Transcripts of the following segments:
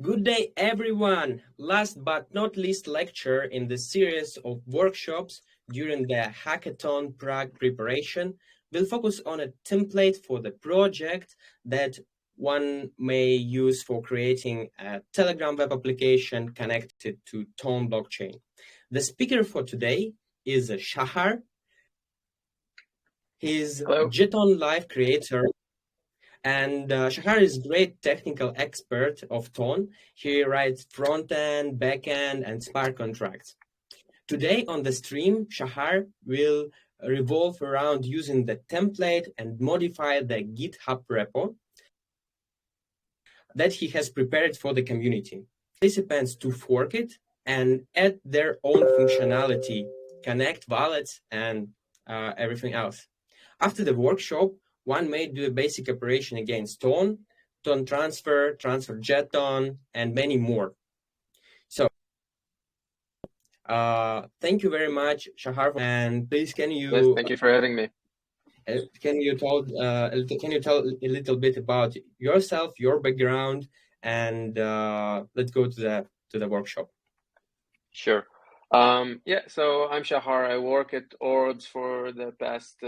Good day, everyone! Last but not least lecture in the series of workshops during the Hackathon Prague preparation will focus on a template for the project that one may use for creating a Telegram web application connected to Ton blockchain. The speaker for today is Shahar. He's Hello. Jeton Live creator. And Shahar is great technical expert of Ton. He writes front-end, back-end, and smart contracts. Today on the stream, Shahar will revolve around using the template and modify the GitHub repo that he has prepared for the community. Participants to fork it and add their own functionality, connect wallets, and everything else. After the workshop, one may do a basic operation against Ton transfer, transfer jeton, and many more. So, thank you very much, Shahar, and please can you? Yes, thank you for having me. Can you tell a little bit about yourself, your background, and let's go to the workshop. Sure. Yeah, so I'm Shahar. I work at Orbs for the past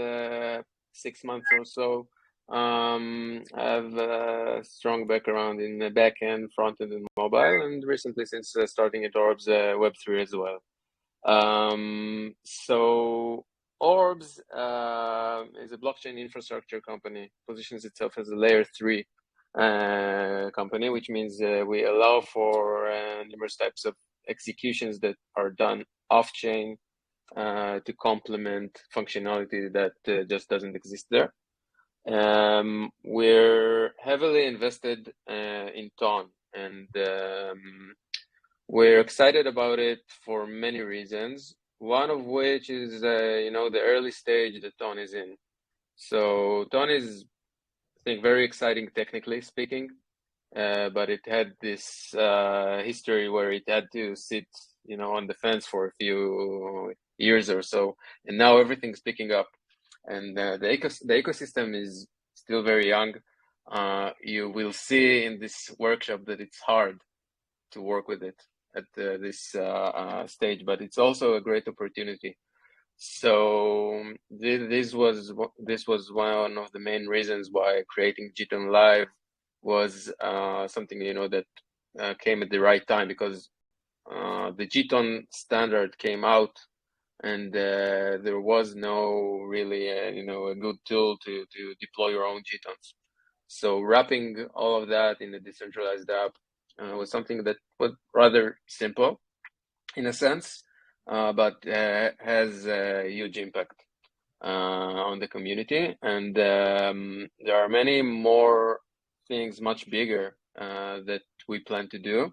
6 months or so. I have a strong background in the backend, frontend, and mobile, and recently, since starting at Orbs, Web3 as well. So Orbs is a blockchain infrastructure company, positions itself as a layer 3 company, which means we allow for numerous types of executions that are done off-chain to complement functionality that just doesn't exist there. We're heavily invested in Ton, and we're excited about it for many reasons. One of which is, the early stage that Ton is in. So Ton is, I think, very exciting technically speaking, but it had this history where it had to sit, on the fence for a few years or so, and now everything's picking up, and the ecosystem is still very young. You will see in this workshop that it's hard to work with it at this stage, but it's also a great opportunity. So this was one of the main reasons why creating Jeton Live was something that came at the right time, because the Jeton standard came out, and there was no really a good tool to deploy your own Jetons. So wrapping all of that in a decentralized app was something that was rather simple in a sense, but has a huge impact on the community. And there are many more things much bigger that we plan to do.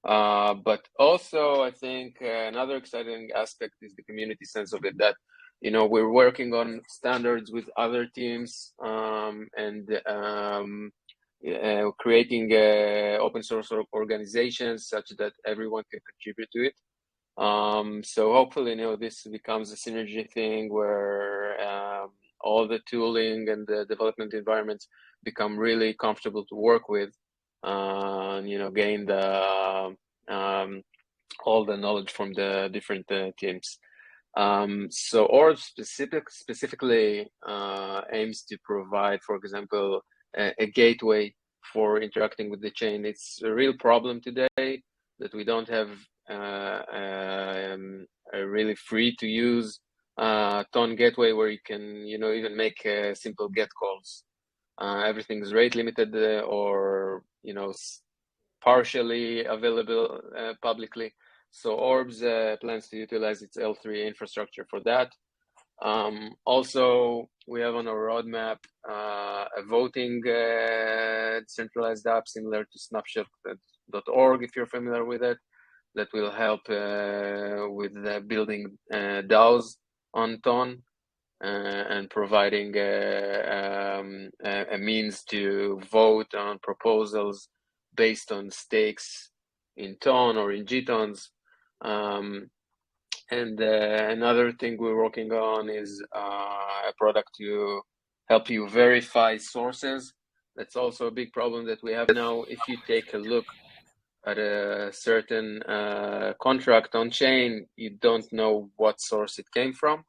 But also, I think another exciting aspect is the community sense of it, that we're working on standards with other teams and creating open source organizations such that everyone can contribute to it. So hopefully, this becomes a synergy thing where all the tooling and the development environments become really comfortable to work with, gain the all the knowledge from the different teams. So Orb specifically aims to provide, for example, a gateway for interacting with the chain. It's a real problem today that we don't have a really free to use Ton gateway where you can even make simple get calls. Everything is rate limited or partially available publicly. So Orbs plans to utilize its L3 infrastructure for that. Also, we have on our roadmap a voting centralized app similar to snapshot.org, if you're familiar with it, that will help with building DAOs on Ton and providing a means to vote on proposals based on stakes in Ton or in Jetons. And another thing we're working on is a product to help you verify sources. That's also a big problem that we have now. If you take a look at a certain contract on chain, you don't know what source it came from.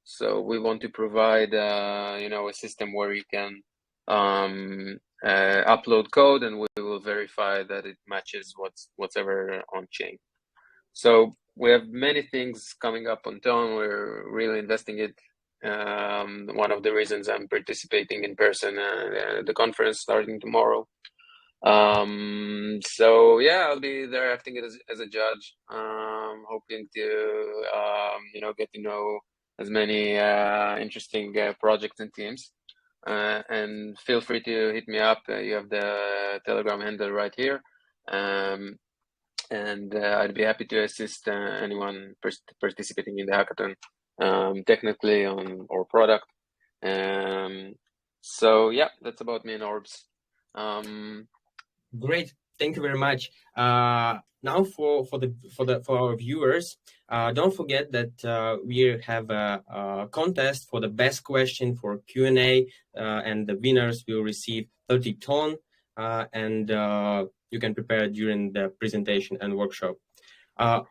So we want to provide, a system where you can upload code, and we will verify that it matches whatever on chain. So we have many things coming up on Tone. We're really investing it. One of the reasons I'm participating in person, the conference starting tomorrow. So yeah, I'll be there acting as a judge, hoping to, get to know as many interesting projects and teams. And feel free to hit me up. You have the Telegram handle right here. And I'd be happy to assist anyone participating in the hackathon, technically or product. So yeah, that's about me and Orbs. Great, thank you very much. Now for our viewers, don't forget that we have a contest for the best question for Q&A, and the winners will receive 30 ton, and you can prepare during the presentation and workshop.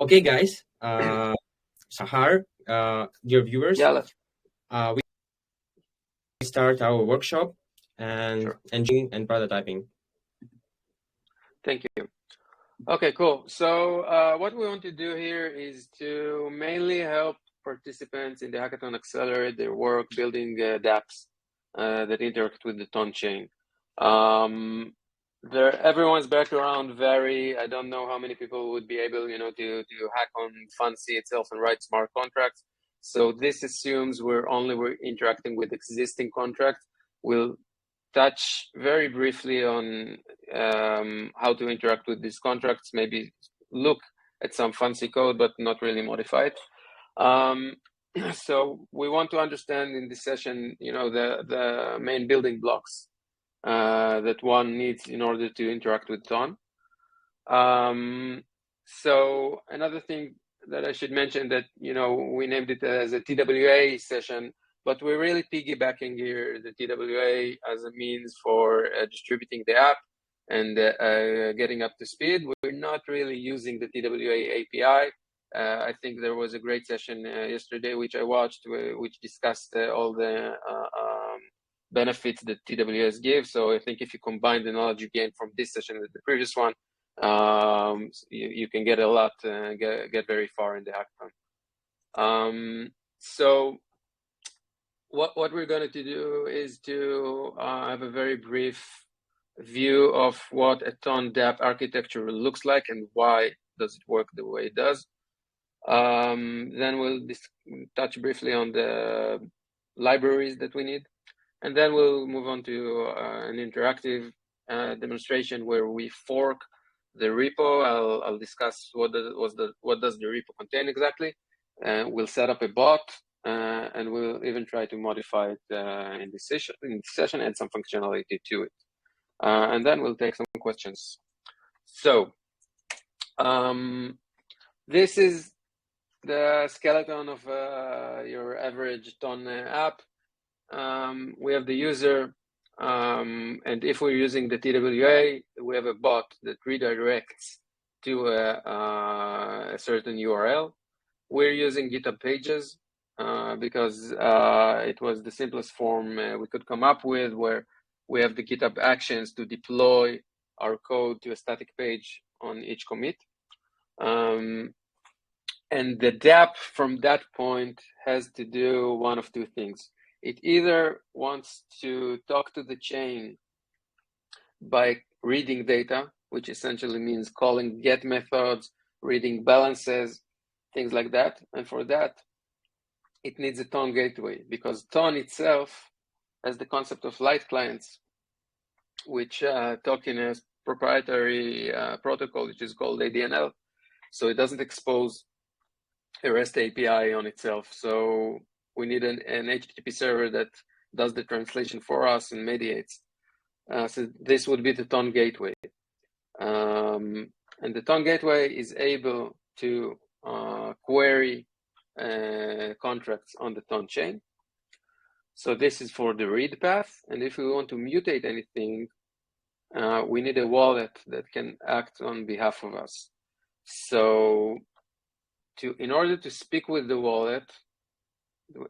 Okay, guys. Sahar, dear viewers, we start our workshop and Sure. engineering and prototyping. Thank you. Okay, cool. So what we want to do here is to mainly help participants in the hackathon accelerate their work building dApps that interact with the Ton chain. Everyone's background vary. I don't know how many people would be able, to hack on Fancy itself and write smart contracts. So this assumes we're interacting with existing contracts. We'll touch very briefly on how to interact with these contracts, maybe look at some fancy code, but not really modify it. So we want to understand in this session, the main building blocks that one needs in order to interact with Ton. So another thing that I should mention that, we named it as a TWA session, but we're really piggybacking here the TWA as a means for distributing the app and getting up to speed. We're not really using the TWA API. I think there was a great session yesterday, which I watched, which discussed all the benefits that TWS gives. So I think if you combine the knowledge you gained from this session with the previous one, you can get a lot, get very far in the hackathon. So what we're going to do is to have a very brief view of what a Ton dApp architecture looks like and why does it work the way it does. Then we'll touch briefly on the libraries that we need, and then we'll move on to an interactive demonstration where we fork the repo. I'll discuss what does the repo contain exactly. We'll set up a bot, and we'll even try to modify it in this session, add some functionality to it. And then we'll take some questions. So this is the skeleton of your average Ton app. We have the user, and if we're using the TWA, we have a bot that redirects to a certain URL. We're using GitHub Pages because it was the simplest form we could come up with, where we have the GitHub actions to deploy our code to a static page on each commit. And the dApp from that point has to do one of two things. It either wants to talk to the chain by reading data, which essentially means calling get methods, reading balances, things like that. And for that, it needs a Ton gateway, because Ton itself has the concept of light clients, which talk in a proprietary protocol, which is called ADNL. So it doesn't expose a REST API on itself. So we need an HTTP server that does the translation for us and mediates. So this would be the Ton gateway. And the Ton gateway is able to query contracts on the Ton chain. So this is for the read path. And if we want to mutate anything, we need a wallet that can act on behalf of us. So in order to speak with the wallet,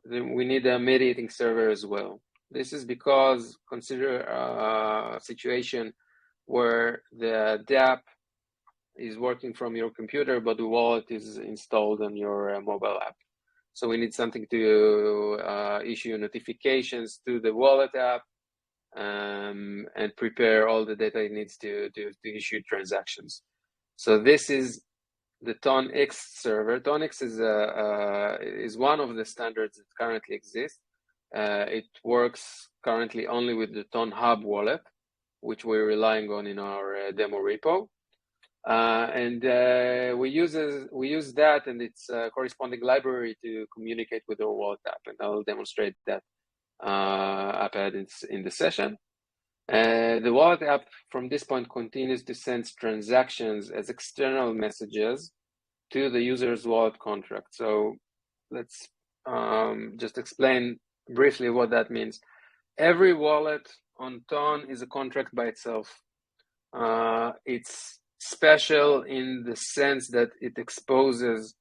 we need a mediating server as well. This is because consider a situation where the dApp is working from your computer, but the wallet is installed on your mobile app. So we need something to issue notifications to the wallet app and prepare all the data it needs to issue transactions. So this is the TonX server. TonX is one of the standards that currently exist. It works currently only with the TonHub wallet, which we're relying on in our demo repo. We use that and its corresponding library to communicate with our wallet app, and I'll demonstrate that app ahead in the session. The wallet app from this point continues to send transactions as external messages to the user's wallet contract. So let's just explain briefly what that means. Every wallet on Ton is a contract by itself. It's special in the sense that it exposes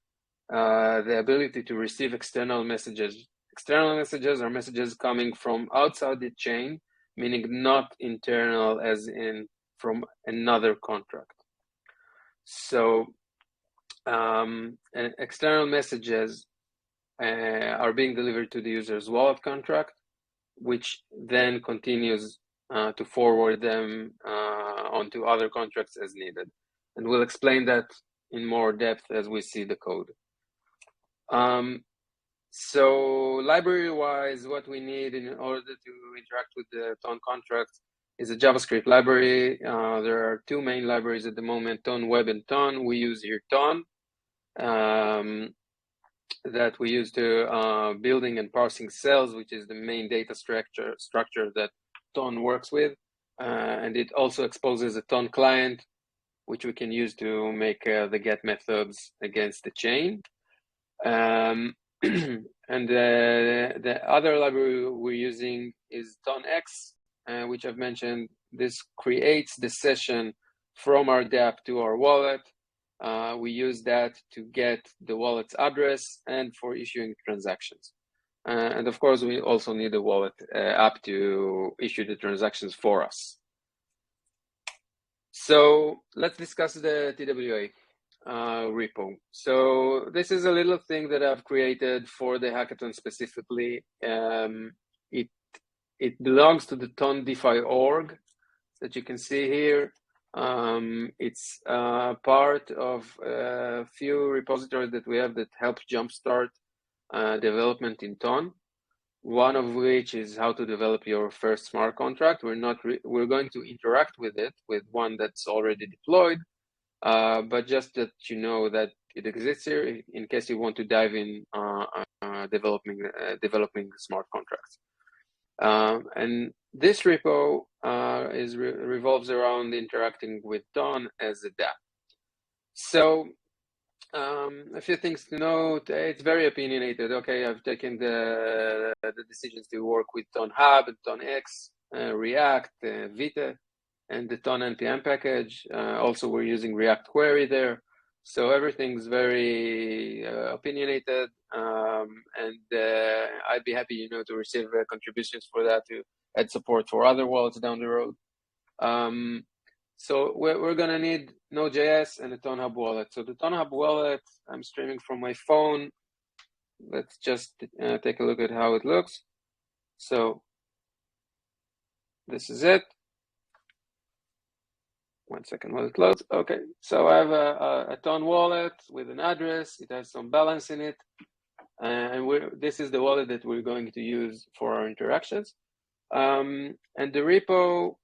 the ability to receive external messages. External messages are messages coming from outside the chain, meaning not internal as in from another contract. So external messages are being delivered to the user's wallet contract, which then continues to forward them onto other contracts as needed. And we'll explain that in more depth as we see the code. So library-wise, what we need in order to interact with the Ton contract is a JavaScript library. There are two main libraries at the moment, Ton Web and Ton. We use here Ton, that we use to building and parsing cells, which is the main data structure that Ton works with. And it also exposes a Ton client, which we can use to make the get methods against the chain. And the other library we're using is TonX, which I've mentioned. This creates the session from our dApp to our wallet. We use that to get the wallet's address and for issuing transactions. And of course, we also need a wallet app to issue the transactions for us. So let's discuss the TWA repo. So this is a little thing that I've created for the hackathon specifically. It belongs to the Ton DeFi org that you can see here. It's part of a few repositories that we have that help jumpstart development in Ton. One of which is how to develop your first smart contract. We're going to interact with it with one that's already deployed, but just that you know that it exists here in case you want to dive in developing smart contracts. And this repo revolves around interacting with Ton as a dApp. So a few things to note. It's very opinionated. Okay, I've taken the decisions to work with TonHub and TonX, React, Vite, and the Ton npm package. Also, we're using React Query there. So everything's very opinionated, and I'd be happy, to receive contributions for that to add support for other wallets down the road. So we're gonna need Node.js and a TonHub wallet. So the TonHub wallet, I'm streaming from my phone. Let's just take a look at how it looks. So this is it. 1 second while it loads. Okay, so I have a Ton wallet with an address. It has some balance in it. And this is the wallet that we're going to use for our interactions. And the repo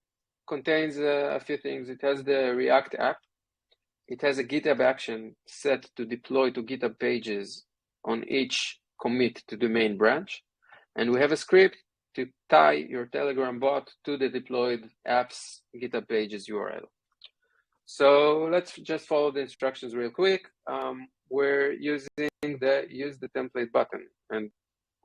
contains a few things. It has the React app. It has a GitHub action set to deploy to GitHub pages on each commit to the main branch. And we have a script to tie your Telegram bot to the deployed app's GitHub pages URL. So let's just follow the instructions real quick. We're using the use the template button and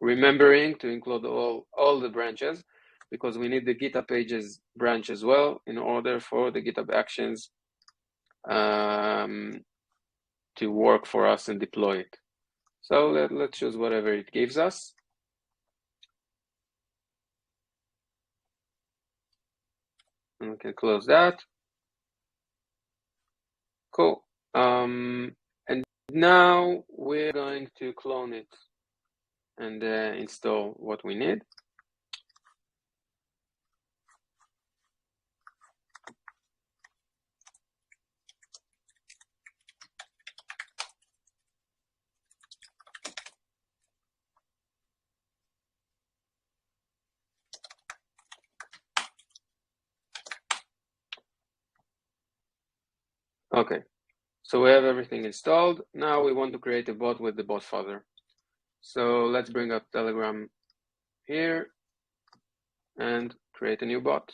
remembering to include all the branches. because we need the GitHub Pages branch as well in order for the GitHub Actions to work for us and deploy it. So let's choose whatever it gives us. And we can close that. Cool. And now we're going to clone it and install what we need. Okay, so we have everything installed. Now we want to create a bot with the bot father. So let's bring up Telegram here and create a new bot.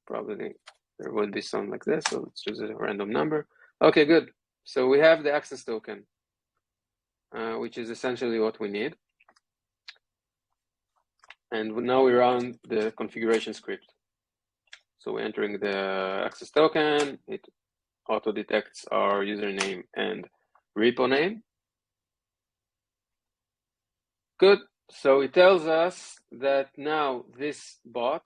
Probably there will be some like this, so let's choose a random number. Okay, good. So we have the access token, which is essentially what we need. And now we run the configuration script. So we're entering the access token, it auto detects our username and repo name. Good, so it tells us that now this bot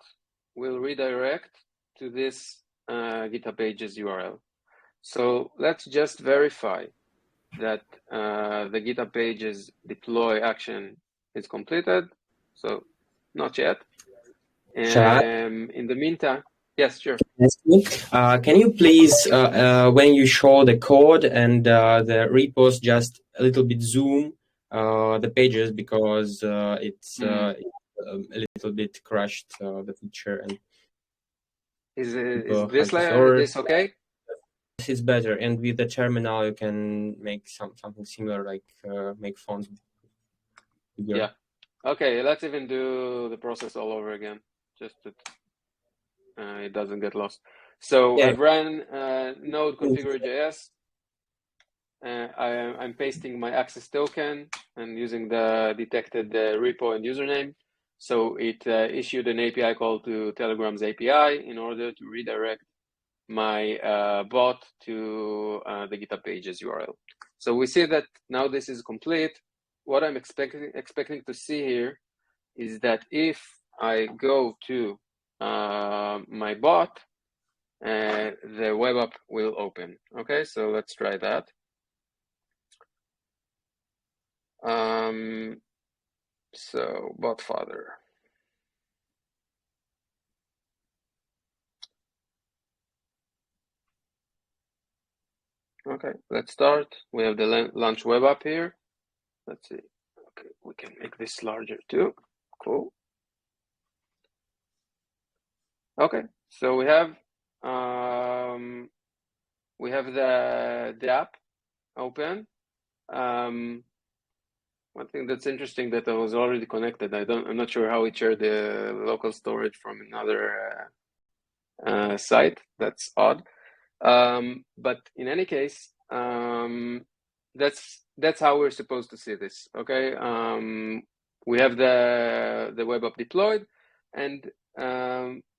will redirect to this GitHub Pages URL. So let's just verify that the GitHub Pages deploy action is completed. So not yet. In the meantime, yes, sure. Can you please, when you show the code and the repos, just a little bit zoom the pages, because it's a little bit crashed the feature. And is this okay? It's better, and with the terminal you can make something similar, like make fonts bigger. Yeah. Okay, let's even do the process all over again, just that it doesn't get lost. So yeah. I've ran node configure.js. I'm pasting my access token and using the detected repo and username. So it issued an API call to Telegram's API in order to redirect my bot to the GitHub Pages URL. So we see that now this is complete. What I'm expecting to see here is that if I go to my bot, the web app will open. Okay, so let's try that. So bot father. Okay, let's start. We have the launch web app here. Let's see. Okay, we can make this larger too. Cool. Okay, so we have the app open. One thing that's interesting that I was already connected. I'm not sure how it shared the local storage from another site. That's odd. But in any case, that's how we're supposed to see this. Okay, we have the web app deployed, and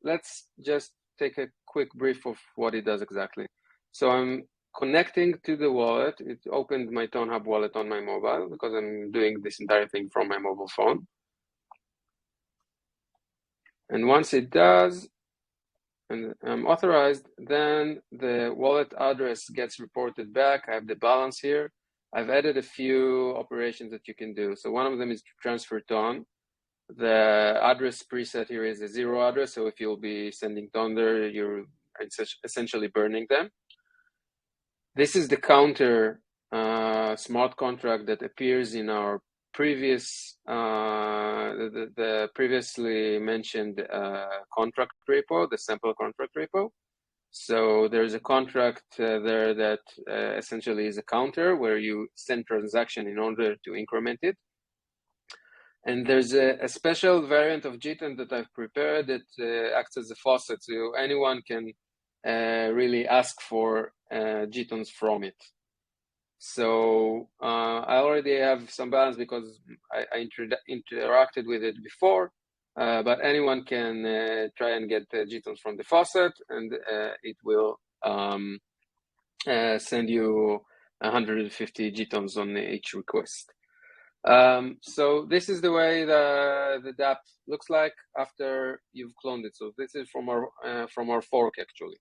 let's just take a quick brief of what it does exactly. So I'm connecting to the wallet. It opened my ToneHub wallet on my mobile because I'm doing this entire thing from my mobile phone. And once it does, and I'm authorized, then the wallet address gets reported back. I have the balance here. I've added a few operations that you can do. So one of them is to transfer TON. The address preset here is a 0 address. So if you'll be sending TON there, you're essentially burning them. This is the counter smart contract that appears in our previous, the previously mentioned contract repo, the sample contract repo. So there's a contract there that essentially is a counter where you send transaction in order to increment it. And there's a special variant of JSON that I've prepared that acts as a faucet, so anyone can really ask for JSONs from it. So I already have some balance because I interacted with it before, but anyone can try and get the Gtons from the faucet, and it will send you 150 Gtons on each request. So this is the way the DApp looks like after you've cloned it. So this is from our fork actually.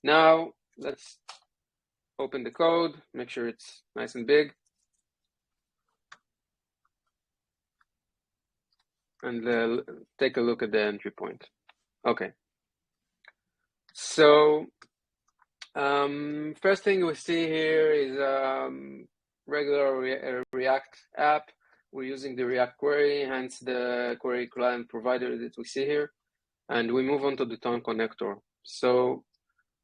Now let's open the code, make sure it's nice and big, and take a look at the entry point. Okay. So first thing we see here is regular React app. We're using the React query, hence the query client provider that we see here. And we move on to the Tone connector. So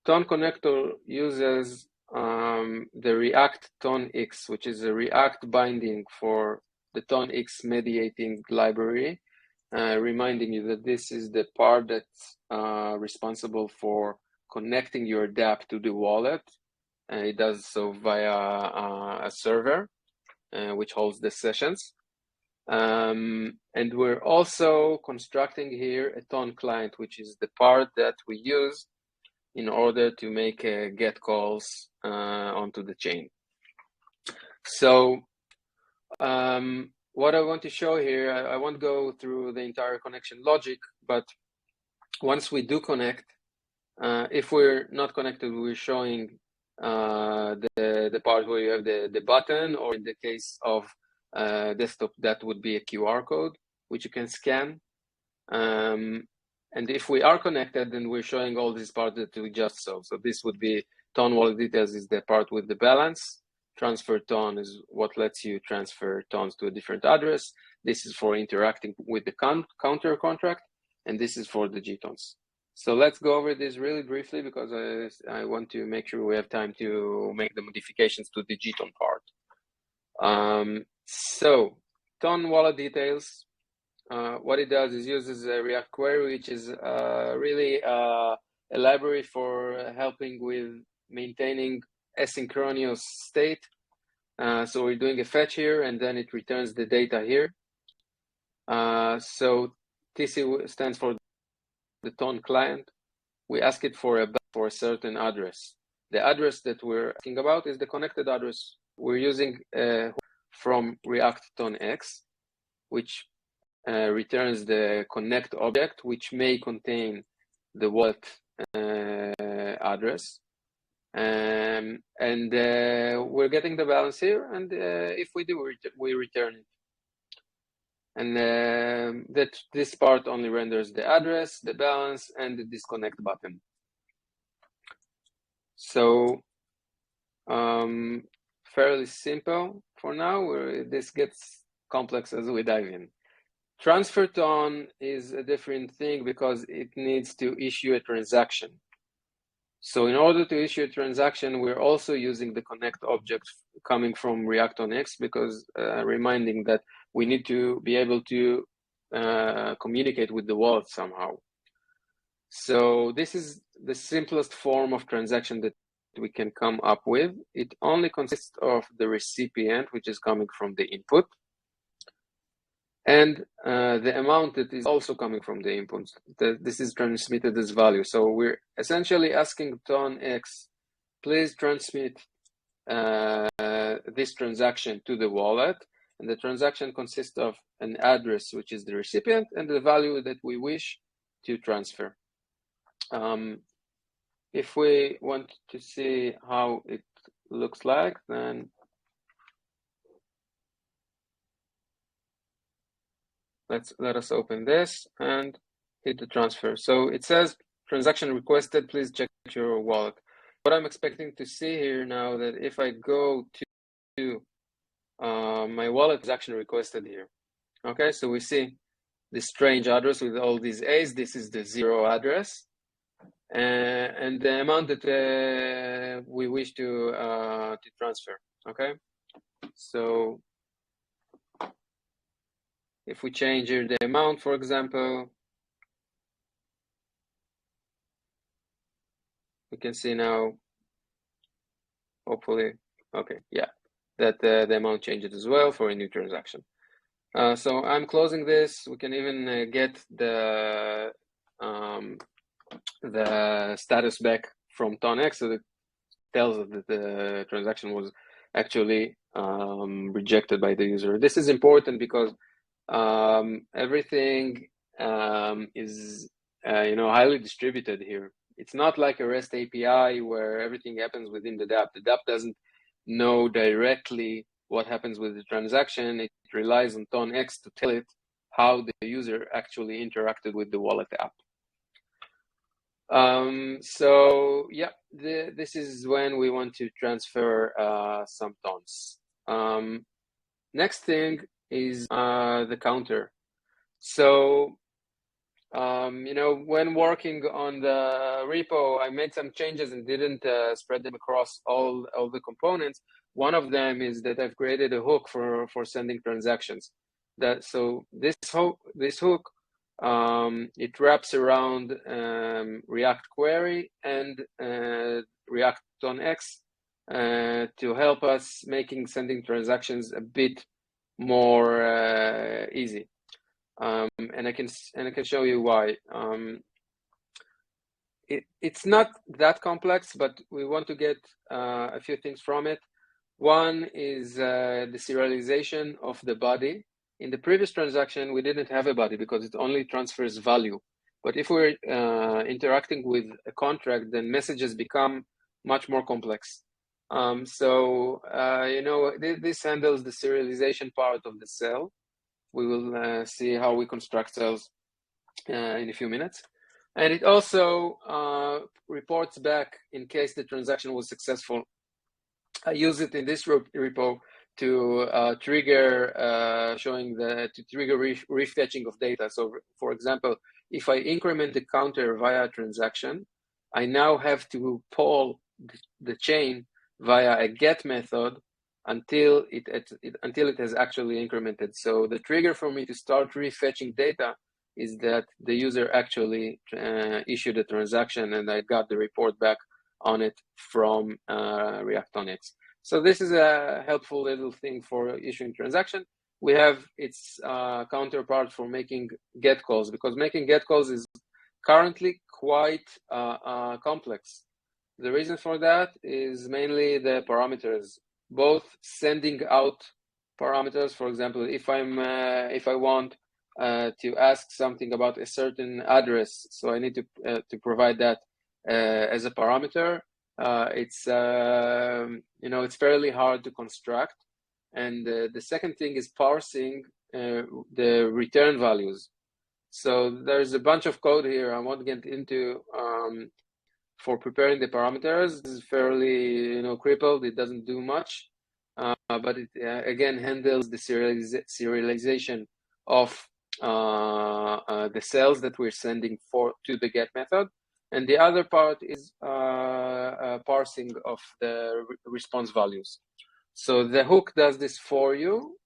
Tone connector uses the React ToneX, which is a React binding for the ToneX mediating library, reminding you that this is the part that's responsible for connecting your dApp to the wallet. It does so via a server, which holds the sessions. And we're also constructing here a Tone client, which is the part that we use in order to make get calls onto the chain. So what I want to show here, I won't go through the entire connection logic, but once we do connect, if we're not connected, we're showing the part where you have the button, or in the case of desktop, that would be a QR code, which you can scan. And if we are connected, then we're showing all these parts that we just saw. So this would be Tone wallet details is the part with the balance. Transfer tone is what lets you transfer tones to a different address. This is for interacting with the counter contract, and this is for the Gtons. So let's go over this really briefly because I want to make sure we have time to make the modifications to the Gton part. So Tone wallet details. What it does is uses a React query, which is really a library for helping with maintaining asynchronous state. So we're doing a fetch here, and then it returns the data here. So TC stands for the Tone client. We ask it for a certain address. The address that we're asking about is the connected address. We're using from React ToneX, which returns the connect object, which may contain the wallet address. And we're getting the balance here, and if we do, we return it. And that this part only renders the address, the balance, and the disconnect button. So fairly simple for now. This gets complex as we dive in. Transfer tone is a different thing because it needs to issue a transaction. So in order to issue a transaction, we're also using the connect object coming from React ToneX because reminding that we need to be able to communicate with the wallet somehow. So this is the simplest form of transaction that we can come up with. It only consists of the recipient, which is coming from the input, and the amount that is also coming from the input. This is transmitted as value. So we're essentially asking ToneX, please transmit this transaction to the wallet. And the transaction consists of an address, which is the recipient, and the value that we wish to transfer. If we want to see how it looks like, then let us open this and hit the transfer. So it says transaction requested, please check your wallet. What I'm expecting to see here now, that if I go to my wallet transaction requested here. Okay, so we see this strange address with all these A's. This is the 0 address. And the amount that we wish to transfer. Okay, so if we change here the amount, for example, we can see now, hopefully, okay, yeah, that the amount changes as well for a new transaction. So I'm closing this. We can even get the status back from TONX, so it tells us that the transaction was actually rejected by the user. This is important because everything is highly distributed here. It's not like a REST API where everything happens within the dApp. The dApp doesn't know directly what happens with the transaction. It relies on TONX to tell it how the user actually interacted with the wallet app. So yeah, this is when we want to transfer some tons. Next thing is the counter. So when working on the repo, I made some changes and didn't spread them across all the components. One of them is that I've created a hook for sending transactions. So this hook it wraps around React query and React TONX to help us making sending transactions a bit more easy. And I can show you why. It's not that complex, but we want to get a few things from it. One is the serialization of the body. In the previous transaction, we didn't have a body because it only transfers value. But if we're interacting with a contract, then messages become much more complex. This handles the serialization part of the cell. We will see how we construct cells in a few minutes. And it also reports back in case the transaction was successful. I use it in this repo to trigger refetching of data. So for example, if I increment the counter via a transaction, I now have to poll the chain via a get method until it has actually incremented. So the trigger for me to start refetching data is that the user actually issued a transaction and I got the report back on it from React TONX. So this is a helpful little thing for issuing transaction. We have its counterpart for making get calls, because making get calls is currently quite complex. The reason for that is mainly the parameters, both sending out parameters. For example, if I want to ask something about a certain address, so I need to provide that as a parameter. It's fairly hard to construct. And the second thing is parsing the return values. So there's a bunch of code here I won't get into for preparing the parameters. This is fairly crippled. It doesn't do much, but it again handles the serialization of the cells that we're sending to the get method. And the other part is parsing of the response values. So the hook does this for you.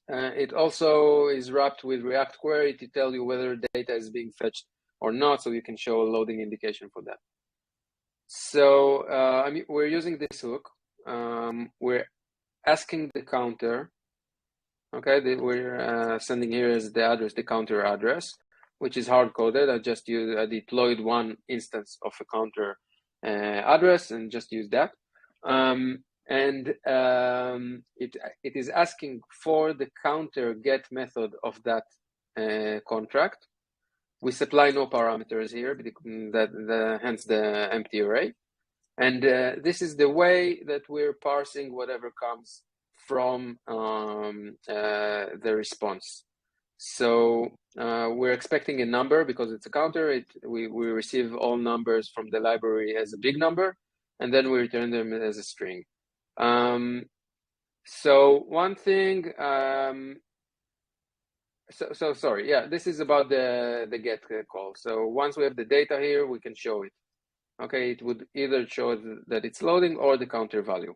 It also is wrapped with React query to tell you whether data is being fetched or not, so you can show a loading indication for that. So we're using this hook. We're asking the counter. Okay, we're sending here as the address, the counter address, which is hard-coded. I deployed one instance of a counter address and just use that. It is asking for the counter get method of that contract. We supply no parameters here, hence the empty array. And this is the way that we're parsing whatever comes from the response. So we're expecting a number because it's a counter. We receive all numbers from the library as a big number, and then we return them as a string. So one thing, sorry, yeah, this is about the get call. So once we have the data here, we can show it. Okay, it would either show that it's loading or the counter value.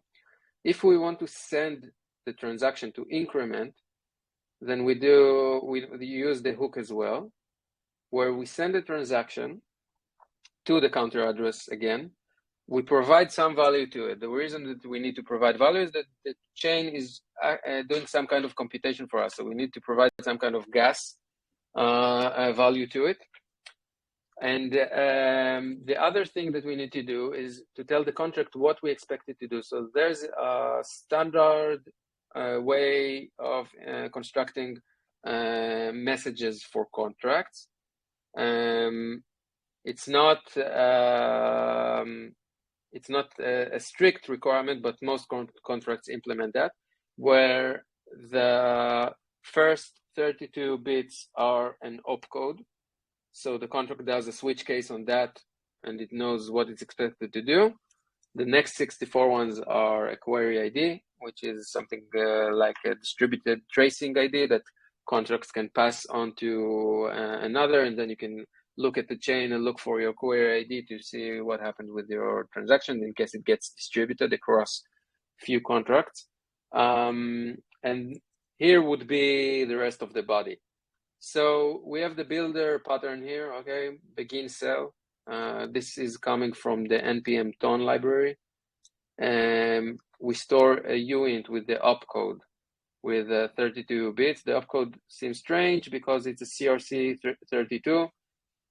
If we want to send the transaction to increment, then we use the hook as well, where we send a transaction to the counter address again. we provide some value to it. The reason that we need to provide value is that the chain is doing some kind of computation for us. So we need to provide some kind of gas value to it. And the other thing that we need to do is to tell the contract what we expect it to do. So there's a standard way of constructing messages for contracts. It's not a strict requirement, but most contracts implement that, where the first 32 bits are an opcode. So the contract does a switch case on that, and it knows what it's expected to do. The next 64 ones are a query ID, which is something like a distributed tracing ID that contracts can pass on to another, and then you can look at the chain and look for your query ID to see what happened with your transaction in case it gets distributed across few contracts. And here would be the rest of the body. So we have the builder pattern here, okay, begin cell. This is coming from the npm ton library. We store a uint with the opcode with 32 bits. The opcode seems strange because it's a CRC32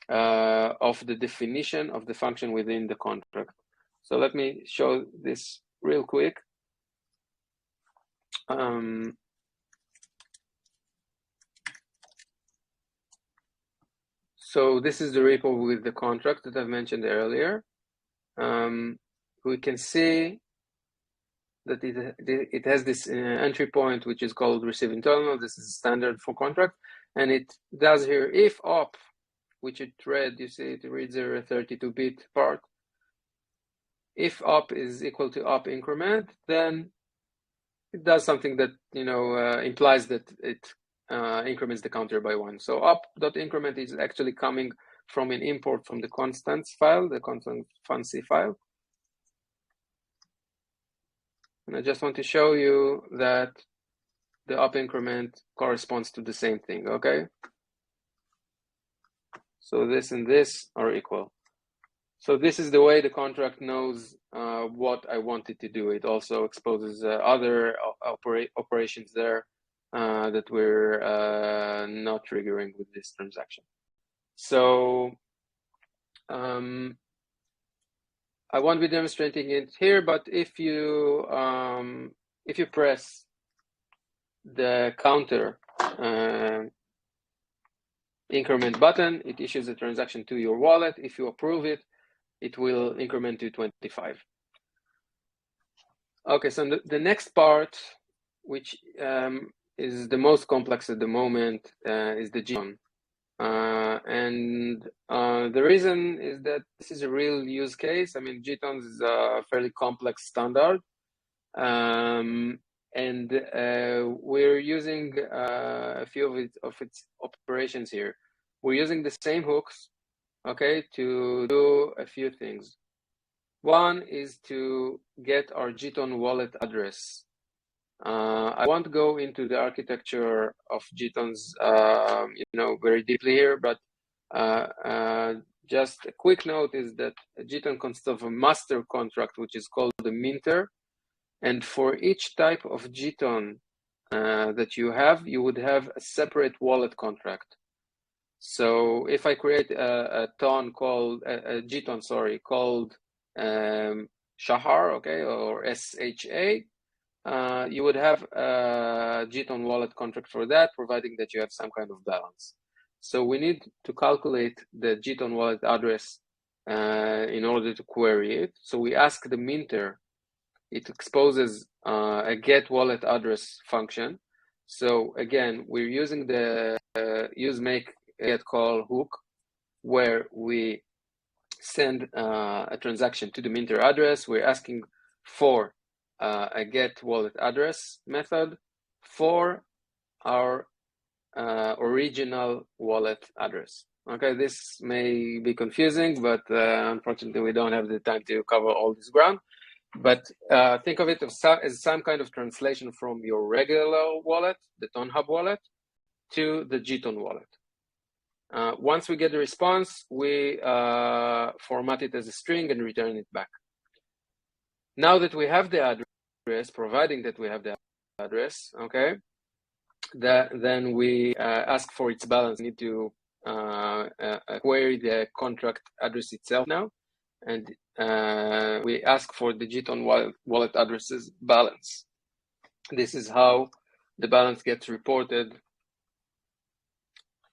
of the definition of the function within the contract. So let me show this real quick. So this is the repo with the contract that I mentioned earlier. We can see that it has this entry point, which is called receive internal. This is standard for contract. And it does here if op, which it read, you see it reads a 32-bit part. If op is equal to op increment, then it does something that implies that it increments the counter by 1. So op.increment is actually coming from an import from the constants file, the constant fancy file. And I just want to show you that the op increment corresponds to the same thing, okay? So this and this are equal. So this is the way the contract knows what I want it to do. It also exposes other operations there that we're not triggering with this transaction. So I won't be demonstrating it here, but if you press the counter increment button, it issues a transaction to your wallet. If you approve it, it will increment to 25. Okay, so the next part, which is the most complex at the moment, is the JSON. And the reason is that this is a real use case. I mean, JSON is a fairly complex standard. And we're using a few of its operations here. We're using the same hooks, okay, to do a few things. One is to get our JSON wallet address. I won't go into the architecture of JSONs, very deeply here, but just a quick note is that a JSON consists of a master contract, which is called the minter. And for each type of JSON that you have, you would have a separate wallet contract. So if I create a JSON, called Shahar, okay, or SHA, you would have a JSON wallet contract for that, providing that you have some kind of balance. So we need to calculate the JSON wallet address in order to query it. So we ask the minter. It exposes a get wallet address function. So again, we're using the use make get call hook, where we send a transaction to the minter address. We're asking for a get wallet address method for our original wallet address. Okay, this may be confusing, but unfortunately we don't have the time to cover all this ground. But think of it as some kind of translation from your regular wallet, the TonHub wallet, to the JSON wallet. Once we get the response, we format it as a string and return it back. Now that we have the address, providing that we have the address, okay, then we ask for its balance. We need to query the contract address itself now, and we ask for the JSON wallet addresses balance. This is how the balance gets reported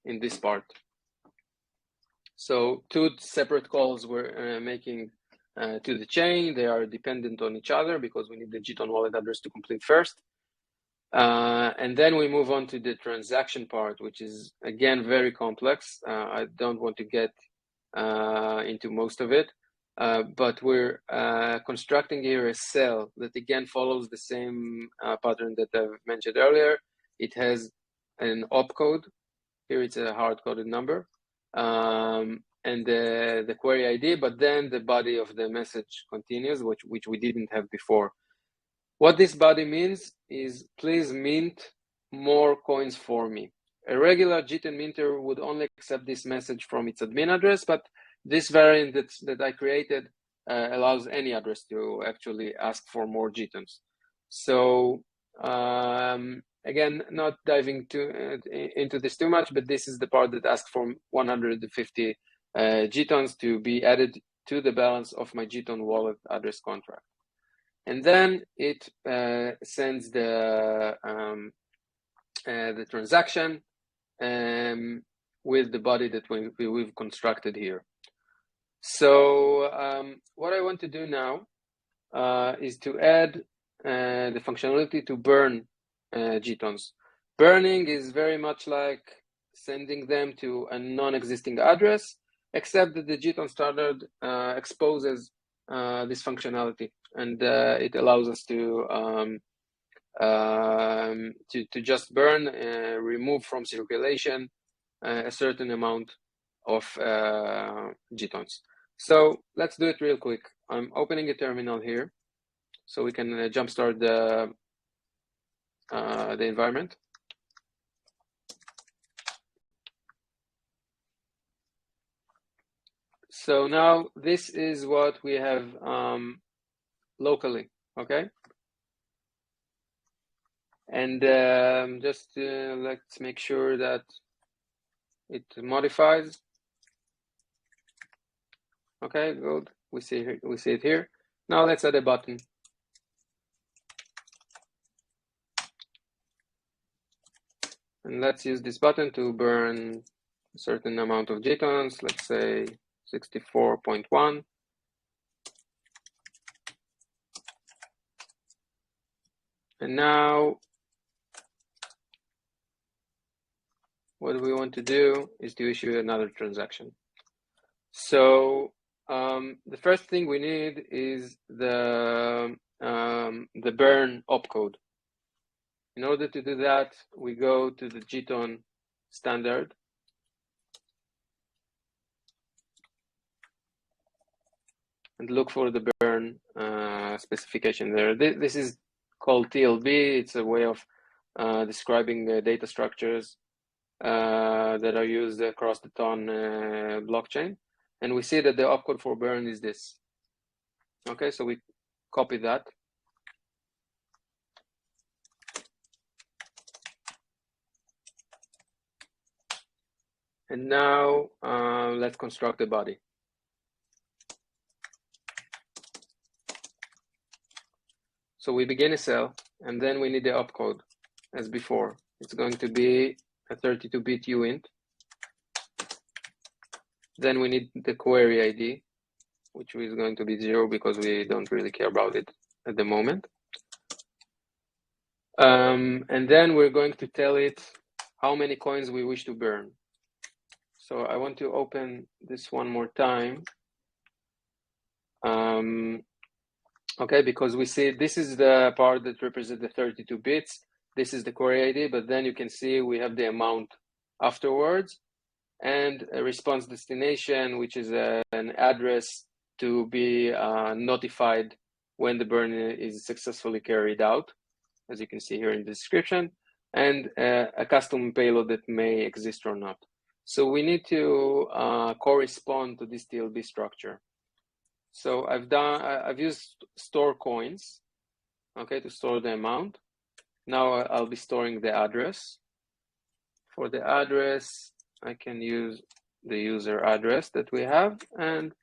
in this part. So two separate calls we're making to the chain. They are dependent on each other because we need the JSON wallet address to complete first. And then we move on to the transaction part, which is, again, very complex. I don't want to get into most of it, but we're constructing here a cell that, again, follows the same pattern that I've mentioned earlier. It has an opcode. Here it's a hard-coded number, and the query ID, but then the body of the message continues, which we didn't have before. What this body means is, please mint more coins for me. A regular JSON minter would only accept this message from its admin address, but this variant that I created allows any address to actually ask for more JSONs. So again, not diving into this too much, but this is the part that asks for 150 JSONs to be added to the balance of my JSON wallet address contract. And then it sends the transaction with the body that we've constructed here. So what I want to do now is to add the functionality to burn JSONs. Burning is very much like sending them to a non-existing address, except that the JSON standard exposes this functionality, and it allows us to just burn, remove from circulation a certain amount of JSONs. So let's do it real quick. I'm opening a terminal here, so we can jumpstart the environment. So now this is what we have locally, okay? And just let's make sure that it modifies. Okay, good. We see it here. Now let's add a button. And let's use this button to burn a certain amount of JSONs, let's say 64.1. And now what we want to do is to issue another transaction. So the first thing we need is the burn opcode. In order to do that, we go to the JSON standard and look for the burn specification there. This is called TLB. It's a way of describing data structures that are used across the Ton blockchain. And we see that the opcode for burn is this. Okay, so we copy that. And now let's construct the body. So we begin a cell, and then we need the opcode as before. It's going to be a 32-bit uint. Then we need the query ID, which is going to be 0 because we don't really care about it at the moment. And then we're going to tell it how many coins we wish to burn. So I want to open this one more time. Okay, because we see this is the part that represents the 32 bits. This is the query ID, but then you can see we have the amount afterwards and a response destination, which is an address to be notified when the burn is successfully carried out, as you can see here in the description, and a custom payload that may exist or not. So we need to correspond to this TLB structure. So I've used store coins, okay, to store the amount. Now I'll be storing the address. For the address, I can use the user address that we have, and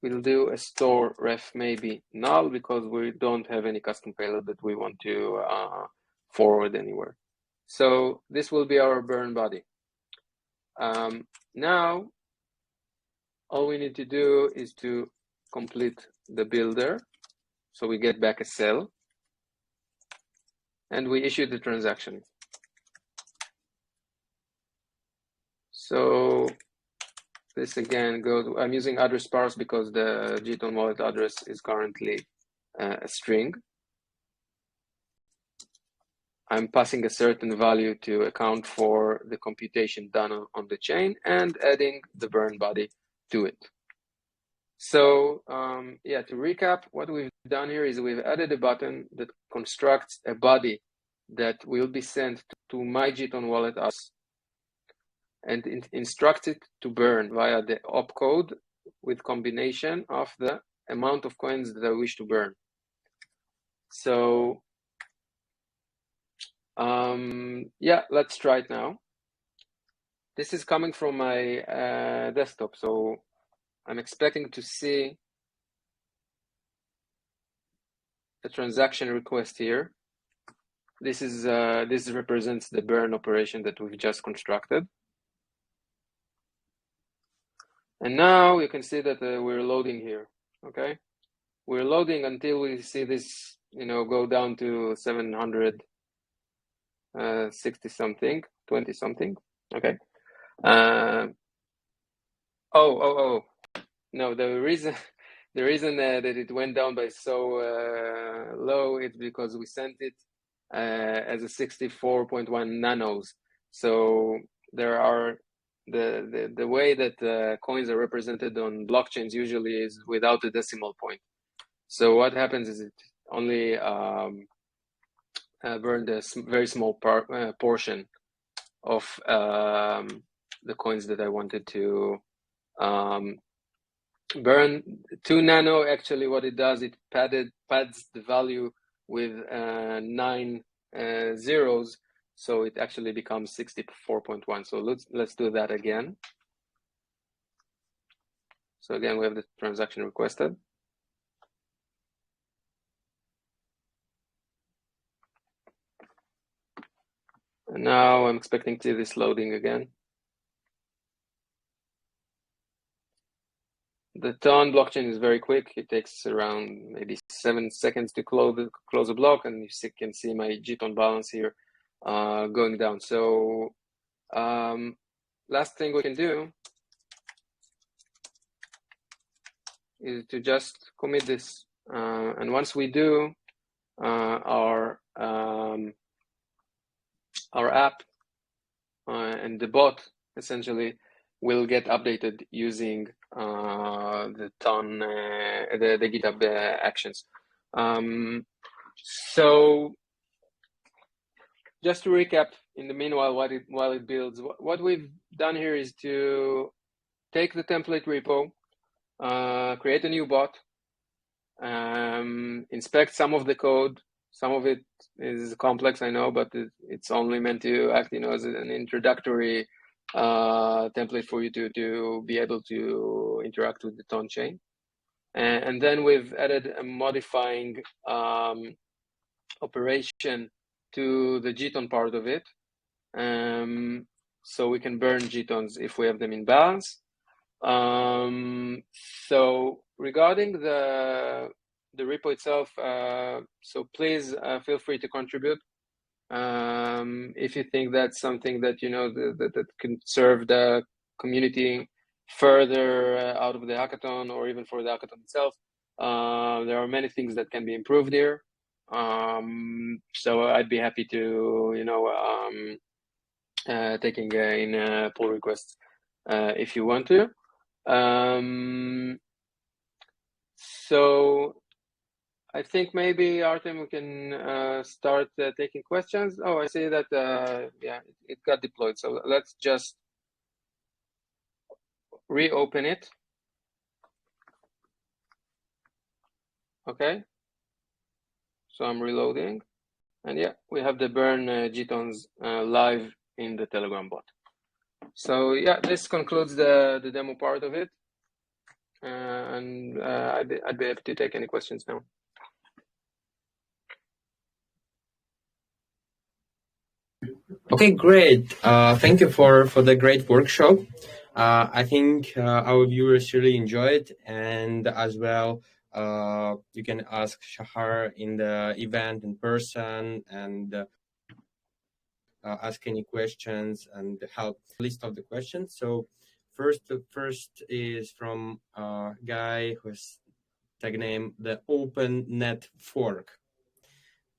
we'll do a store ref maybe null because we don't have any custom payload that we want to forward anywhere. So this will be our burn body. Now, all we need to do is to complete the builder. So we get back a cell and we issue the transaction. So this again goes, I'm using address parse because the Gton wallet address is currently a string. I'm passing a certain value to account for the computation done on the chain and adding the burn body to it. So yeah, to recap, what we've done here is we've added a button that constructs a body that will be sent to my Gton wallet address and instruct it to burn via the opcode with combination of the amount of coins that I wish to burn. So yeah, let's try it now. This is coming from my desktop, so I'm expecting to see a transaction request here. This represents the burn operation that we've just constructed. And now you can see that we're loading here, okay? We're loading until we see this, go down to 760 something, 20 something, okay? No, the reason that it went down by so low is because we sent it as a 64.1 nanos. So there are the way that coins are represented on blockchains usually is without a decimal point. So what happens is it only burned a very small portion of the coins that I wanted to burn. 2 nano, actually what it does, it pads the value with 9 zeros, so it actually becomes 64.1. So let's do that again. So again, we have the transaction requested. And now I'm expecting to see this loading again. The Ton blockchain is very quick. It takes around maybe 7 seconds to close a block, and you can see my Gton balance here going down. So last thing we can do is to just commit this, and once we do, our app and the bot essentially will get updated using the Ton, the GitHub actions. So just to recap, in the meanwhile, while it builds, what we've done here is to take the template repo, create a new bot, inspect some of the code. Some of it is complex, I know, but it's only meant to act, as an introductory template for you to be able to interact with the Ton chain. And then we've added a modifying operation to the Gton part of it, so we can burn Gtons if we have them in balance. So regarding the repo itself, so please feel free to contribute if you think that's something that that can serve the community further out of the hackathon, or even for the hackathon itself. There are many things that can be improved here. So I'd be happy to taking in pull requests if you want to. So I think maybe, Artem, we can start taking questions. Oh, I see that, yeah, it got deployed. So let's just reopen it. Okay, so I'm reloading, and yeah, we have the burn Gtons live in the Telegram bot. So yeah, this concludes the demo part of it, and I'd be happy to take any questions now. Okay, great. Thank you for the great workshop. I think our viewers really enjoy it, and as well, you can ask Shahar in the event in person and ask any questions and help list of the questions. So first is from a guy who's tag name the Open Net Fork.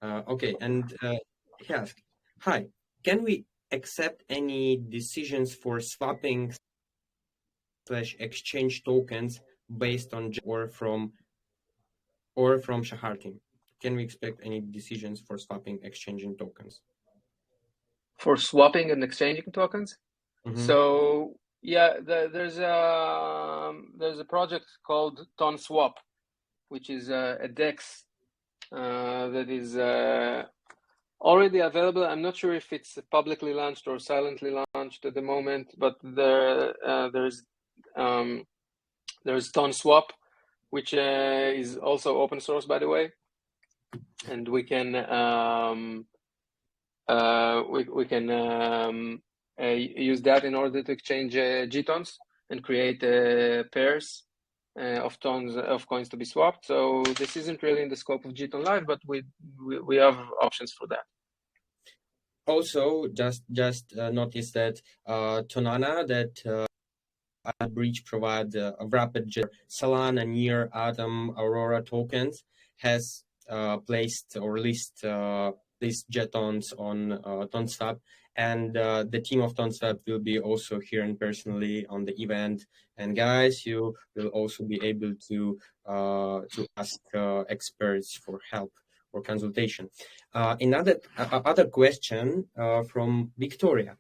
Okay, and he asked, "Hi, can we accept any decisions for swapping slash exchange tokens based on or from Shahar team? Can we expect any decisions for swapping exchanging tokens?" For swapping and exchanging tokens? Mm-hmm. So yeah, there's a project called Ton Swap, which is a DEX that is already available. I'm not sure if it's publicly launched or silently launched at the moment, but there's Ton Swap, which is also open source, by the way, and we can use that in order to exchange Gtons and create pairs of tons of coins to be swapped. So this isn't really in the scope of Gton Live, but we have options for that. Also, just notice that Tonana, that Breach provides a rapid Solana, Near, Atom, Aurora tokens, has placed or released these jetons on TonSwap, and the team of TonSwap will be also here in personally on the event. And guys, you will also be able to ask experts for help or consultation. Another other question from Victoria.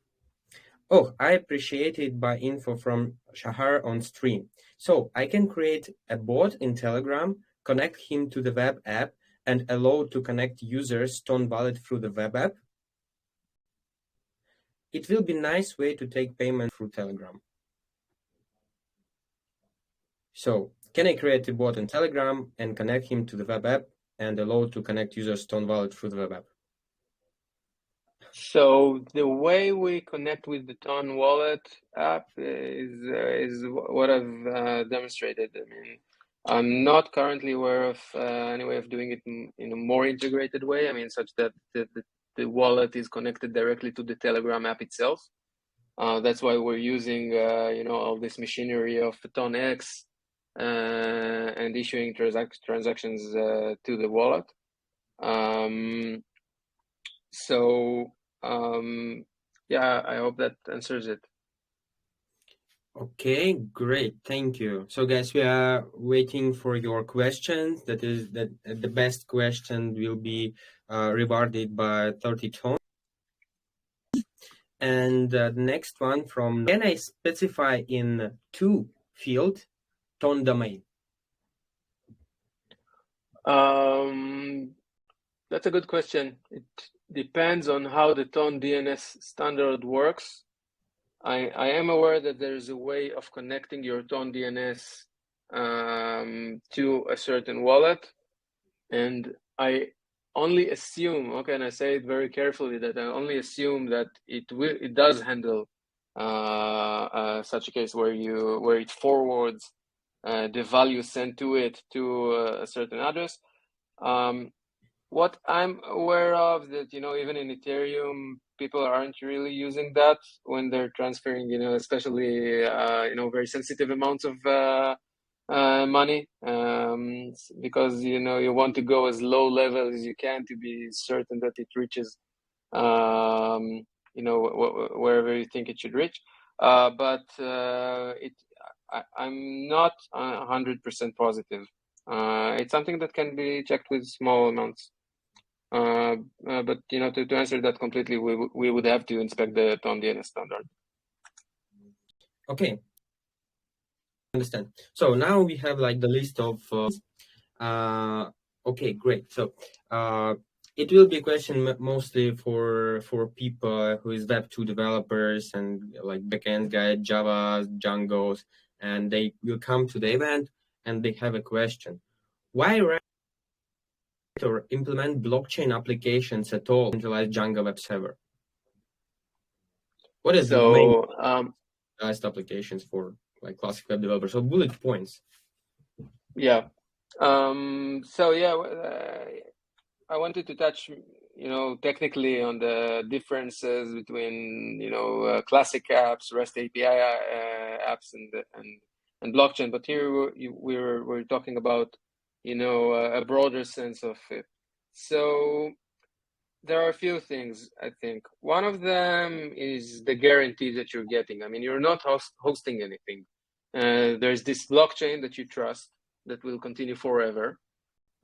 Oh, I appreciated by info from Shahar on stream. So I can create a bot in Telegram, connect him to the web app, and allow to connect users Stone Wallet through the web app. It will be a nice way to take payment through Telegram. So can I create a bot in Telegram and connect him to the web app and allow to connect users Stone Wallet through the web app? So the way we connect with the Ton Wallet app is what I've demonstrated. I mean, I'm not currently aware of any way of doing it in a more integrated way. I mean, such that the wallet is connected directly to the Telegram app itself. That's why we're using all this machinery of Ton X and issuing transactions to the wallet. So yeah, I hope that answers it. Okay, great. Thank you. So guys, we are waiting for your questions. That is that the best question will be rewarded by 30 tons. And the next one from, can I specify in two field ton domain? That's a good question. It depends on how the Ton DNS standard works. I am aware that there's a way of connecting your Ton DNS to a certain wallet, and I only assume, okay, and I say it very carefully, that I only assume that it does handle such a case where it forwards the value sent to it to a certain address. What I'm aware of that, even in Ethereum, people aren't really using that when they're transferring, especially, very sensitive amounts of money, because, you want to go as low level as you can to be certain that it reaches, wherever you think it should reach. But I'm not 100% positive. It's something that can be checked with small amounts. But to answer that completely, we would have to inspect the Ton DNS standard. Okay, understand. So now we have like the list of Okay, great. So it will be a question mostly for people who is Web2 developers and like backend guy, Java, Django's, and they will come to the event and they have a question. Why write or implement blockchain applications at all in centralized Django web server? What is the main So applications for like classic web developers? So bullet points. yeah. So yeah, I wanted to touch, technically on the differences between, classic apps, REST API apps, and blockchain. But here we're talking about, a broader sense of it. So there are a few things, I think. One of them is the guarantee that you're getting. I mean, you're not hosting anything. There's this blockchain that you trust that will continue forever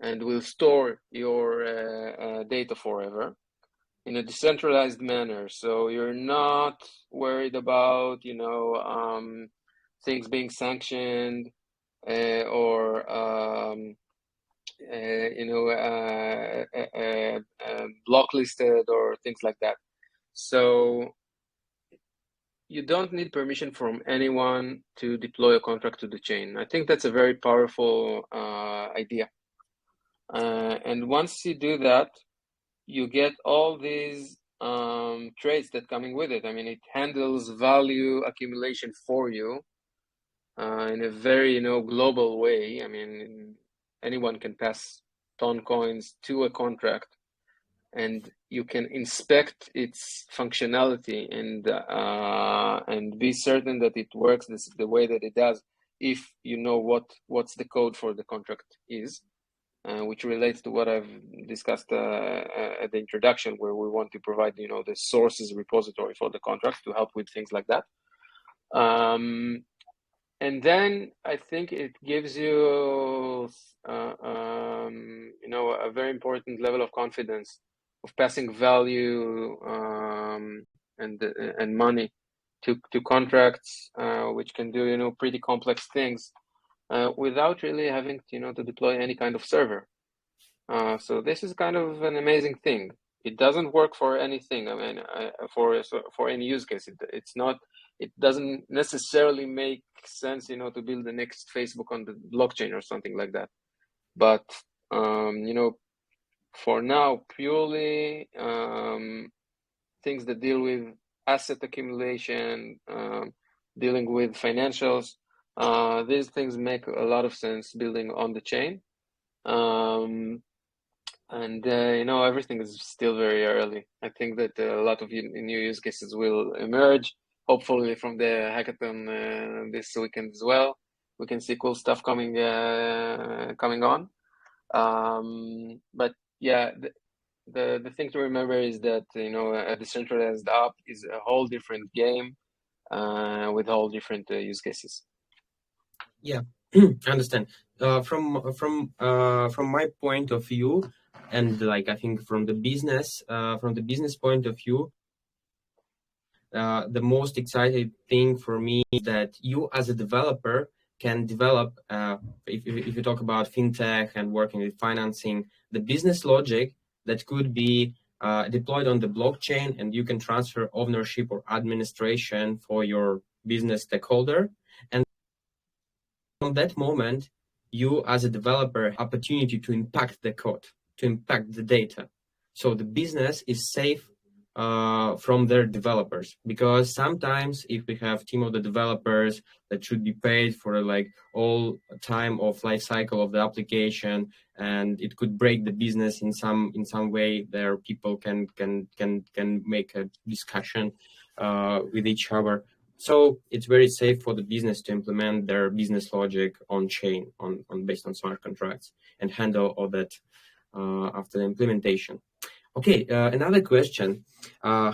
and will store your data forever in a decentralized manner. So you're not worried about, things being sanctioned or blocklisted or things like that. So you don't need permission from anyone to deploy a contract to the chain. I think that's a very powerful idea. And once you do that, you get all these traits that coming with it. I mean, it handles value accumulation for you in a very, global way. I mean, anyone can pass ton coins to a contract, and you can inspect its functionality and be certain that it works the way that it does if you know what's the code for the contract is. Which relates to what I've discussed at the introduction, where we want to provide, the sources repository for the contract to help with things like that. And then I think it gives you, a very important level of confidence of passing value and money to contracts, which can do, pretty complex things. Without really having to deploy any kind of server. So this is kind of an amazing thing. It doesn't work for anything. I mean, for any use case, it's not. It doesn't necessarily make sense, to build the next Facebook on the blockchain or something like that. But for now, purely things that deal with asset accumulation, dealing with financials. These things make a lot of sense building on the chain. And everything is still very early. I think that a lot of new use cases will emerge, hopefully from the hackathon this weekend as well. We can see cool stuff coming on. But yeah, the thing to remember is that a decentralized app is a whole different game with whole different use cases. Yeah, I understand. From my point of view, and like I think from the business point of view, the most exciting thing for me is that you as a developer can develop. If you talk about fintech and working with financing, the business logic that could be deployed on the blockchain, and you can transfer ownership or administration for your business stakeholder. And from that moment, you as a developer have opportunity to impact the code, to impact the data. So the business is safe from their developers, because sometimes if we have team of the developers that should be paid for like all time of life cycle of the application, and it could break the business in some way, there people can make a discussion with each other. So it's very safe for the business to implement their business logic on chain, on based on smart contracts, and handle all that after the implementation. Okay, another question. How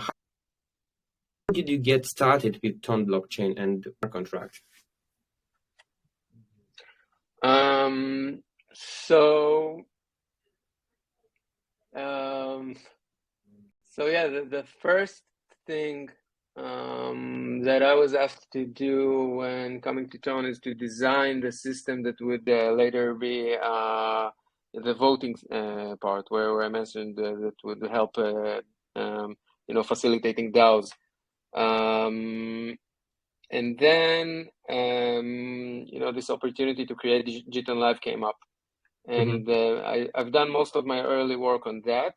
did you get started with Ton blockchain and smart contracts? So yeah, the first thing that I was asked to do when coming to Tone is to design the system that would later be the voting part where I mentioned that would help facilitating DAOs. And then this opportunity to create Jiton Live came up, and I've done most of my early work on that.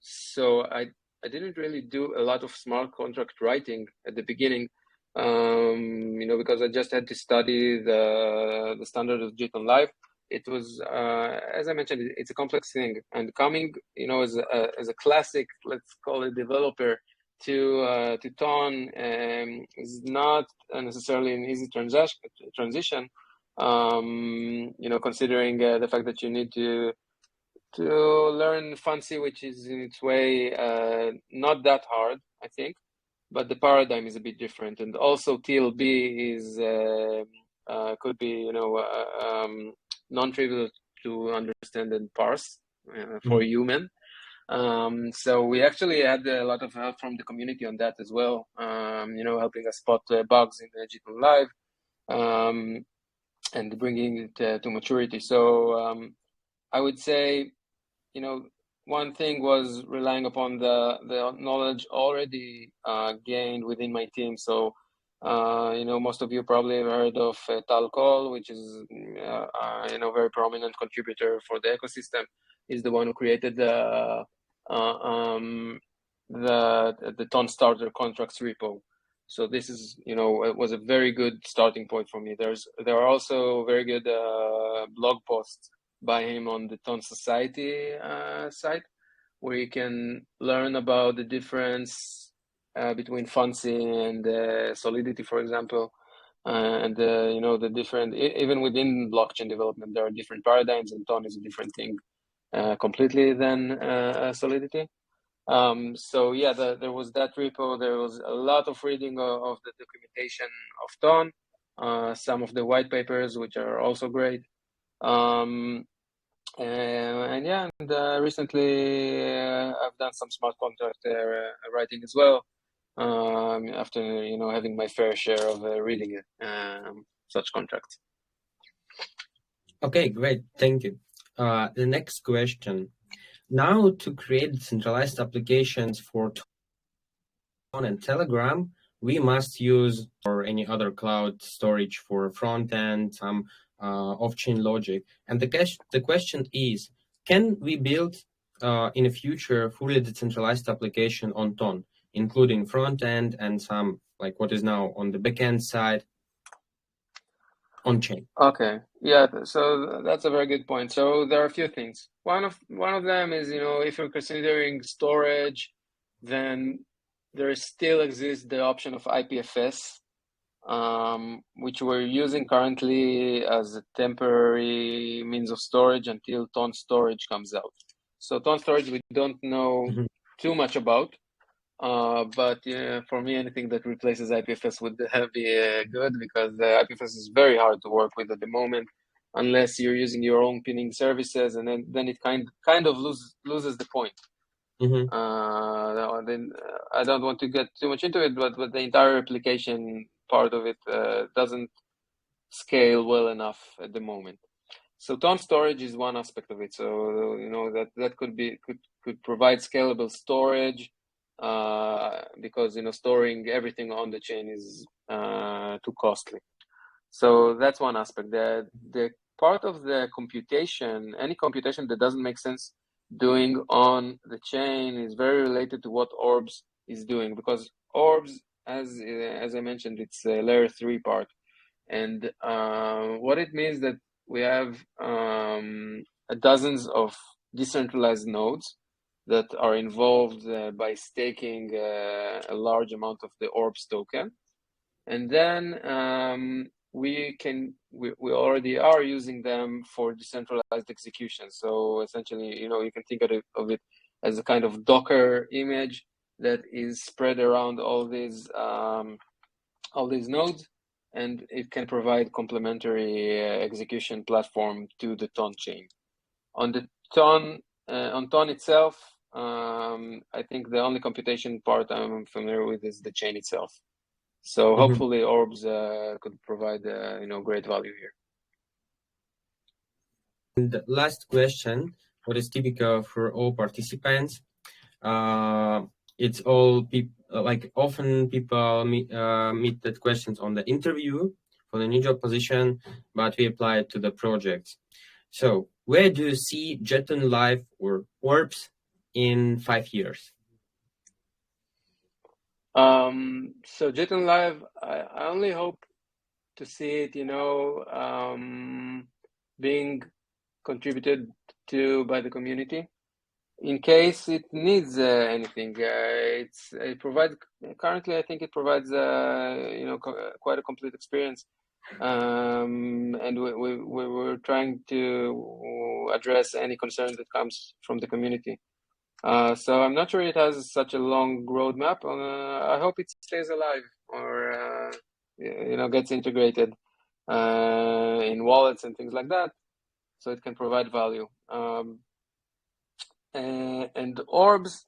So I didn't really do a lot of smart contract writing at the beginning, because I just had to study the standard of Jiton Live. It was, as I mentioned, it's a complex thing, and coming, as a classic, let's call it, developer to Ton is not necessarily an easy transition. Considering the fact that you need to learn Fancy, which is in its way not that hard, I think, but the paradigm is a bit different, and also TLB is could be non-trivial to understand and parse for a human. So we actually had a lot of help from the community on that as well, helping us spot bugs in Jiton Live and bringing it to maturity. So I would say, one thing was relying upon the knowledge already gained within my team. So, most of you probably have heard of Tal Kol, which is, very prominent contributor for the ecosystem. He's the one who created the Ton Starter contracts repo. So this is, it was a very good starting point for me. There are also very good blog posts by him on the Ton Society site, where you can learn about the difference between Fancy and Solidity, for example, and the different, even within blockchain development, there are different paradigms, and Ton is a different thing completely than Solidity. So yeah, there was that repo. There was a lot of reading of the documentation of Ton, some of the white papers, which are also great. Recently I've done some smart contract writing as well, after having my fair share of reading such contracts. Okay, great, thank you. The next question. Now, to create centralized applications for Ton and Telegram, we must use or any other cloud storage for front end, some off-chain logic. And the question is, can we build in the future fully decentralized application on Ton, including front end and some like what is now on the backend side on chain? Okay, yeah, so that's a very good point. So there are a few things. One of them is, if you're considering storage, then there still exists the option of IPFS, which we're using currently as a temporary means of storage until Ton storage comes out. So Ton storage we don't know too much about, but for me, anything that replaces IPFS would be good, because IPFS is very hard to work with at the moment, unless you're using your own pinning services, and then it kind of loses the point. Then I don't want to get too much into it, but the entire replication part of it doesn't scale well enough at the moment. So Ton storage is one aspect of it. So that could provide scalable storage, because storing everything on the chain is too costly. So that's one aspect. The part of the computation, any computation that doesn't make sense doing on the chain, is very related to what Orbs is doing, because Orbs, as I mentioned, it's a layer 3 part, and what it means that we have dozens of decentralized nodes that are involved by staking a large amount of the Orbs token, and then we already are using them for decentralized execution. So essentially, you can think of it as a kind of Docker image that is spread around all these nodes, and it can provide complementary execution platform to the Ton chain. On Ton itself, I think the only computation part I'm familiar with is the chain itself. So hopefully Orbs could provide great value here. And the last question, what is typical for all participants? It's all people, like often people meet that questions on the interview for the new job position, but we apply it to the projects. So where do you see Jeton Live or Orbs in 5 years? So Jeton Live, I only hope to see it, being contributed to by the community in case it needs anything. It provides currently. I think it provides quite a complete experience, and we're trying to address any concern that comes from the community. So I'm not sure it has such a long roadmap. I hope it stays alive or gets integrated in wallets and things like that, so it can provide value. And orbs.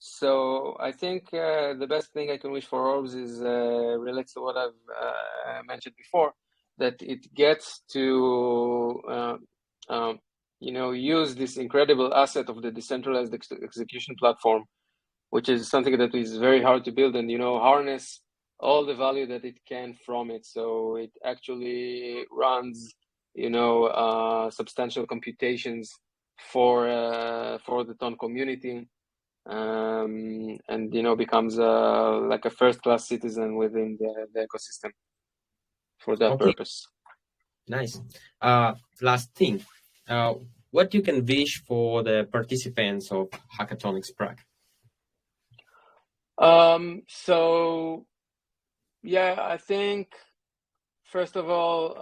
So I think the best thing I can wish for orbs is relates to what I've mentioned before, that it gets to use this incredible asset of the decentralized execution platform, which is something that is very hard to build, and harness all the value that it can from it. So it actually runs substantial computations for the Ton community, and becomes like a first-class citizen within the ecosystem for that purpose. Nice. Last thing, what you can wish for the participants of Hackathonics Prague? So yeah, I think first of all,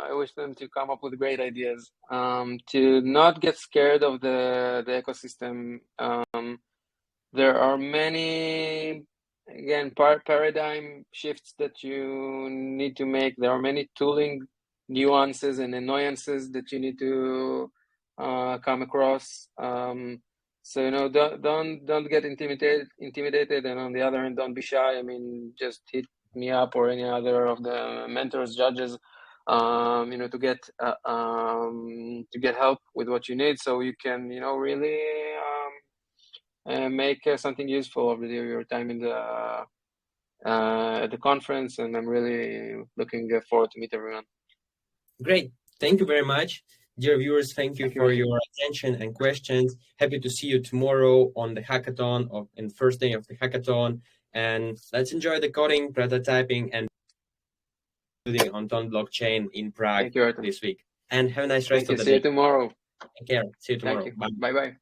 I wish them to come up with great ideas, to not get scared of the ecosystem. There are many, again, paradigm shifts that you need to make. There are many tooling nuances and annoyances that you need to come across. So don't get intimidated, and on the other hand, don't be shy. I mean, just hit me up or any other of the mentors, judges, to get help with what you need, so you can really make something useful over your time in the conference. And I'm really looking forward to meet everyone. Great, thank you very much. Dear viewers, thank you for your attention and questions. Happy to see you tomorrow on the hackathon and first day of the hackathon. And let's enjoy the coding, prototyping, and building on Ton blockchain in Prague this week. And have a nice rest of the day. See you tomorrow. Take care. See you tomorrow. Bye bye.